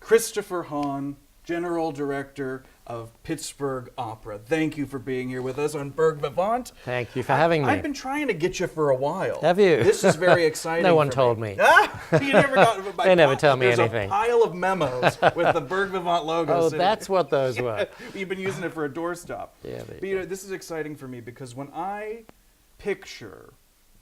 Christopher Hahn, General Director of Pittsburgh Opera. Thank you for being here with us on Burgh Vivant. Thank you for having me. I've been trying to get you for a while. Have you? This is very exciting. No one for told me. You never got. They never tell me There's anything. A pile of memos with the Burgh Vivant logo. Oh, sitting. that's what those were. You've been using it for a doorstop. Yeah, But this is exciting for me because when I picture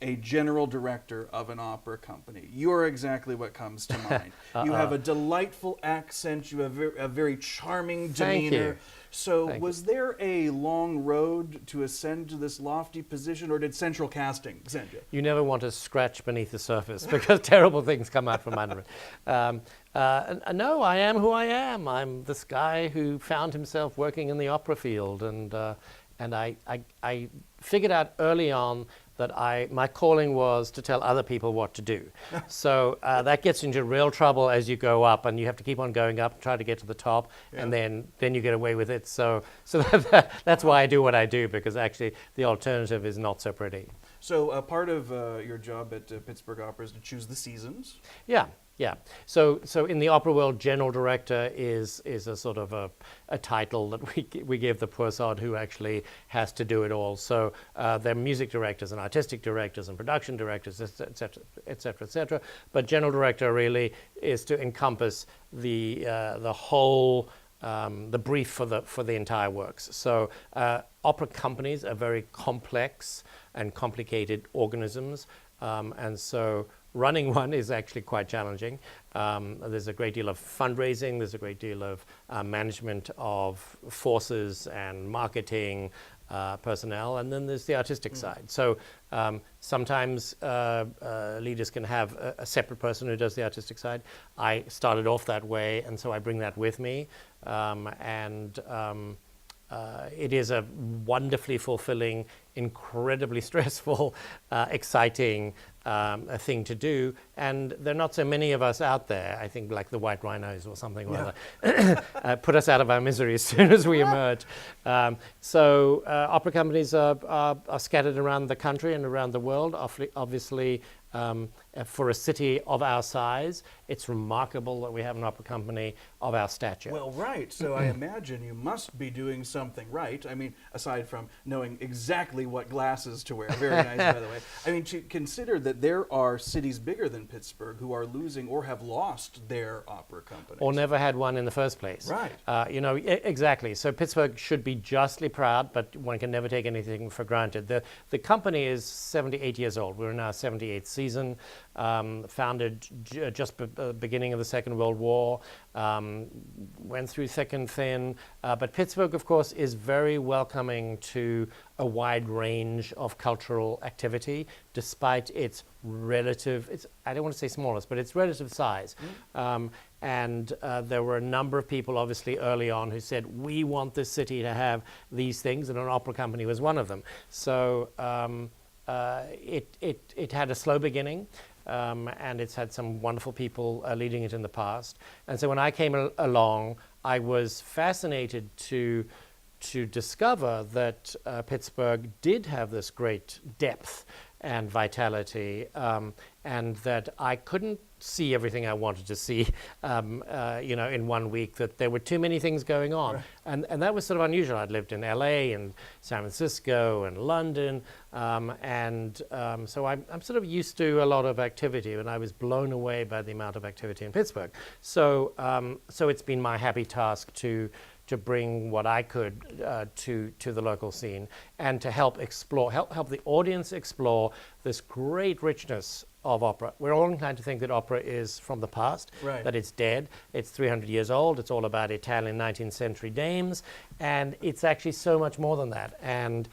a general director of an opera company, you're exactly what comes to mind. You have a delightful accent. You have a very charming demeanor. Thank you. So was there a long road to ascend to this lofty position, or did central casting send you? You never want to scratch beneath the surface because terrible things come out from under it. No, I am who I am. I'm this guy who found himself working in the opera field, and I figured out early on that my calling was to tell other people what to do. So that gets into real trouble as you go up, and you have to keep on going up, try to get to the top, and then you get away with it. So that's why I do what I do, because actually the alternative is not so pretty. So part of your job at Pittsburgh Opera is to choose the seasons. Yeah. Yeah. So in the opera world, general director is a sort of a title that we give the poor sod who actually has to do it all. So they're music directors and artistic directors and production directors, et cetera, et cetera, et cetera. But general director really is to encompass the whole the brief for the entire works. So opera companies are very complex and complicated organisms, and so running one is actually quite challenging. There's a great deal of fundraising, there's a great deal of management of forces and marketing personnel, and then there's the artistic side. So sometimes leaders can have a separate person who does the artistic side. I started off that way, and so I bring that with me. It is a wonderfully fulfilling, incredibly stressful, exciting thing to do, and there are not so many of us out there. I think like the White Rhinos or something or other put us out of our misery as soon as we emerge. So opera companies are scattered around the country and around the world. Obviously, for a city of our size, it's remarkable that we have an opera company of our stature. Well, right. So I imagine you must be doing something right. I mean, aside from knowing exactly what glasses to wear. Very nice, by the way. I mean, to consider that there are cities bigger than Pittsburgh who are losing or have lost their opera companies. Or never had one in the first place. Right. Exactly. So Pittsburgh should be justly proud, but one can never take anything for granted. The company is 78 years old. We're in our 78th season. Founded just beginning of the Second World War, went through thick and thin, but Pittsburgh, of course, is very welcoming to a wide range of cultural activity, despite its relative, I don't want to say smallest, but its relative size. And there were a number of people, obviously, early on who said, we want this city to have these things, and an opera company was one of them. So it had a slow beginning. And it's had some wonderful people leading it in the past. And so when I came along, I was fascinated to discover that Pittsburgh did have this great depth and vitality, and that I couldn't see everything I wanted to see, in 1 week, that there were too many things going on. Right. And that was sort of unusual. I'd lived in LA and San Francisco and London, so I'm sort of used to a lot of activity, and I was blown away by the amount of activity in Pittsburgh. So it's been my happy task to bring what I could to the local scene, and to help the audience explore this great richness of opera. We're all inclined to think that opera is from the past, that it's dead. It's 300 years old. It's all about Italian 19th century dames, and it's actually so much more than that. And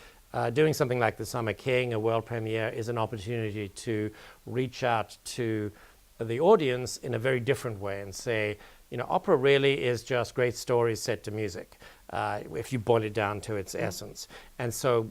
doing something like the Summer King, a world premiere, is an opportunity to reach out to the audience in a very different way and say, opera really is just great stories set to music, if you boil it down to its essence. And so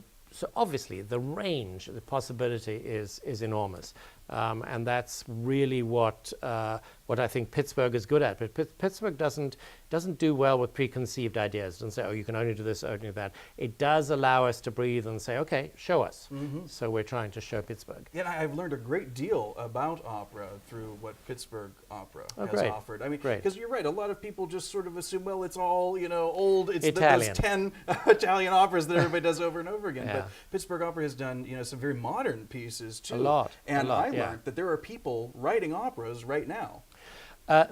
obviously the range, the possibility is enormous. And that's really what I think Pittsburgh is good at. But Pittsburgh doesn't doesn't do well with preconceived ideas. It doesn't say, oh, you can only do this, only do that. It does allow us to breathe and say, okay, show us. So we're trying to show Pittsburgh. Yeah, I've learned a great deal about opera through what Pittsburgh Opera has great. offered. I mean, Great. because you're right, a lot of people just sort of assume, well, it's all, old, it's Italian. those 10 Italian operas that everybody does over and over again. Yeah. But Pittsburgh Opera has done, some very modern pieces too. A lot. And I yeah. learned that there are people writing operas right now.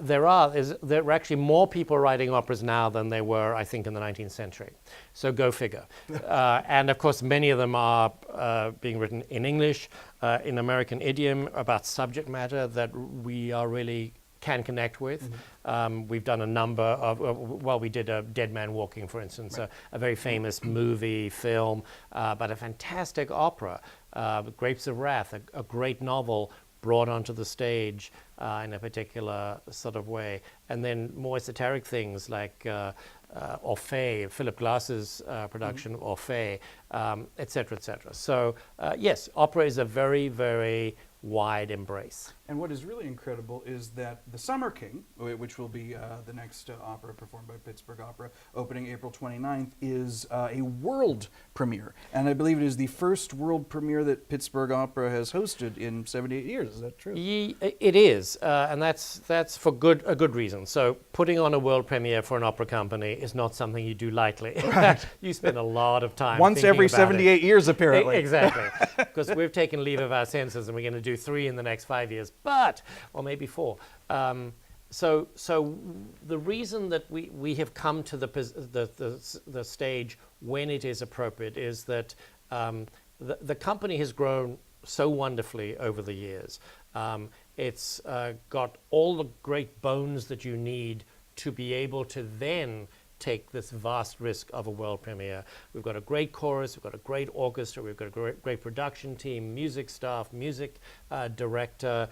There are actually more people writing operas now than there were, I think, in the 19th century. So go figure. And of course, many of them are being written in English, in American idiom, about subject matter that we are really can connect with. We've done a number of, we did a Dead Man Walking, for instance, a very famous movie, film, but a fantastic opera, Grapes of Wrath, a great novel brought onto the stage in a particular sort of way. And then more esoteric things like Orphée, Philip Glass's production of Orphée, et cetera, et cetera. So yes, opera is a very, very wide embrace. And what is really incredible is that The Summer King, which will be the next opera performed by Pittsburgh Opera, opening April 29th, is a world premiere. And I believe it is the first world premiere that Pittsburgh Opera has hosted in 78 years. Is that true? It is, and that's for a good reason. So putting on a world premiere for an opera company is not something you do lightly. Right. You spend a lot of time Once thinking every about 78 years, apparently. Exactly, because we've taken leave of our senses and we're going to do 3 in the next 5 years, or maybe 4. So the reason that we have come to the stage when it is appropriate is that the company has grown so wonderfully over the years. It's got all the great bones that you need to be able to then take this vast risk of a world premiere. We've got a great chorus, we've got a great orchestra, we've got a great production team, music staff, music director,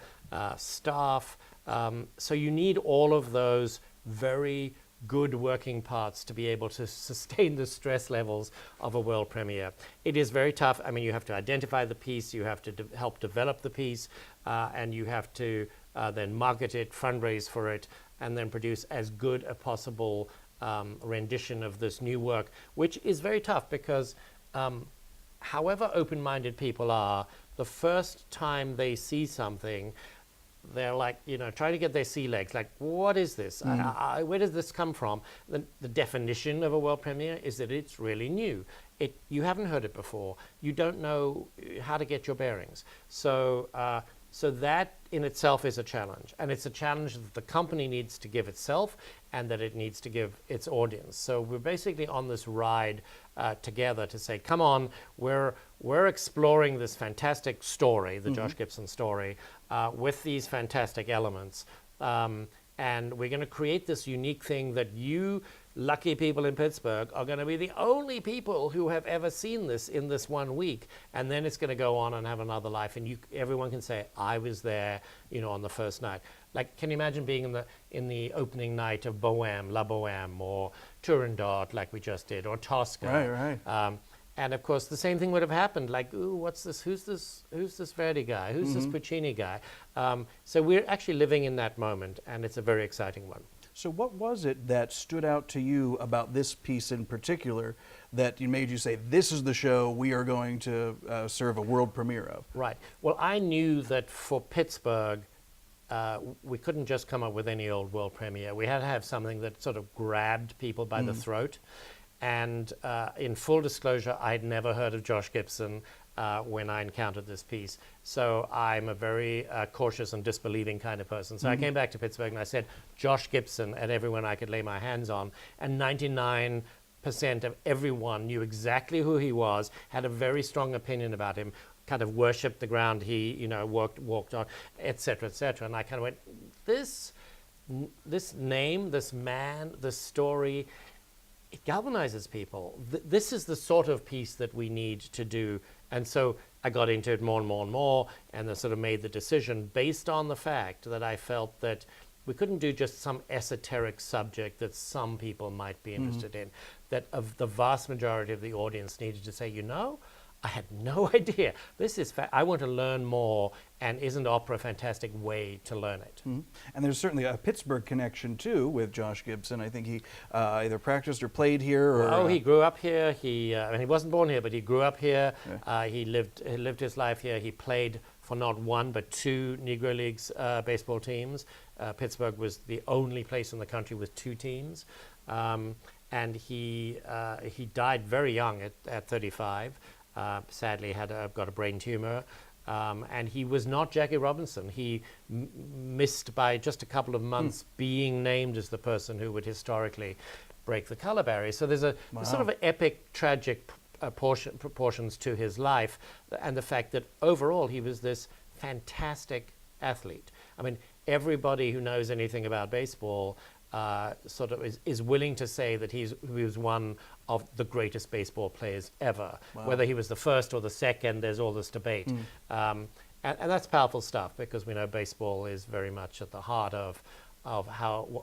staff. So you need all of those very good working parts to be able to sustain the stress levels of a world premiere. It is very tough. I mean, you have to identify the piece, you have to help develop the piece, and you have to then market it, fundraise for it, and then produce as good a possible rendition of this new work, which is very tough because however open-minded people are, the first time they see something, they're like, trying to get their sea legs, like, what is this? Where does this come from? The definition of a world premiere is that it's really new. You haven't heard it before. You don't know how to get your bearings. So that in itself is a challenge. And it's a challenge that the company needs to give itself and that it needs to give its audience. So we're basically on this ride together to say, come on, we're exploring this fantastic story, the Josh Gibson story, with these fantastic elements. And we're going to create this unique thing that you, lucky people in Pittsburgh, are going to be the only people who have ever seen this in this 1 week. And then it's going to go on and have another life. And everyone can say, I was there, on the first night. Like, can you imagine being in the opening night of Bohème, La Bohème, or Turandot, like we just did, or Tosca? Right. And of course, the same thing would have happened. Like, ooh, what's this? Who's this Verdi guy? Who's this Puccini guy? So we're actually living in that moment, and it's a very exciting one. So what was it that stood out to you about this piece in particular that made you say, this is the show we are going to serve a world premiere of? Right. Well, I knew that for Pittsburgh, we couldn't just come up with any old world premiere. We had to have something that sort of grabbed people by the throat. And in full disclosure, I'd never heard of Josh Gibson when I encountered this piece. So I'm a very cautious and disbelieving kind of person. So I came back to Pittsburgh and I said, Josh Gibson, and everyone I could lay my hands on. And 99% of everyone knew exactly who he was, had a very strong opinion about him, kind of worshipped the ground he, walked on, et cetera, et cetera. And I kind of went, this name, this man, this story, it galvanizes people. This is the sort of piece that we need to do. And so I got into it more and more and more, and I sort of made the decision based on the fact that I felt that we couldn't do just some esoteric subject that some people might be interested in, that of the vast majority of the audience needed to say, I had no idea. This is I want to learn more, and isn't opera a fantastic way to learn it? Mhm. And there's certainly a Pittsburgh connection too with Josh Gibson. I think he either practiced or played here. Or, he grew up here. He wasn't born here, but he grew up here. He lived his life here. He played for not one but two Negro Leagues baseball teams. Pittsburgh was the only place in the country with two teams, and he died very young at 35. Sadly, got a brain tumor. And he was not Jackie Robinson. He missed by just a couple of months being named as the person who would historically break the color barrier. So there's sort of an epic, tragic proportions to his life, and the fact that overall he was this fantastic athlete. I mean, everybody who knows anything about baseball sort of is willing to say that he was one of the greatest baseball players ever. Wow. Whether he was the first or the second, there's all this debate. And that's powerful stuff, because we know baseball is very much at the heart of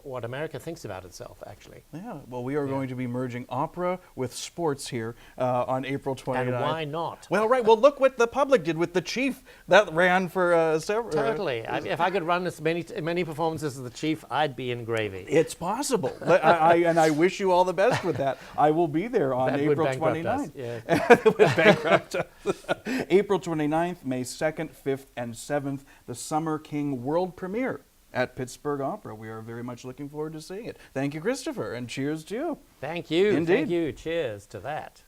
what America thinks about itself, actually. Yeah, well, we are going to be merging opera with sports here on April 29th. And why not? Well, right. Well, look what the public did with The Chief. That ran for several... Totally. If I could run as many performances as the Chief, I'd be in gravy. It's possible. And I wish you all the best with that. I will be there on That April would bankrupt 29th. us, yeah. It would bankrupt us. April 29th, May 2nd, 5th, and 7th, the Summer King world premiere at Pittsburgh Opera. We are very much looking forward to seeing it. Thank you, Christopher, and cheers to you. Thank you. Indeed. Thank you. Cheers to that.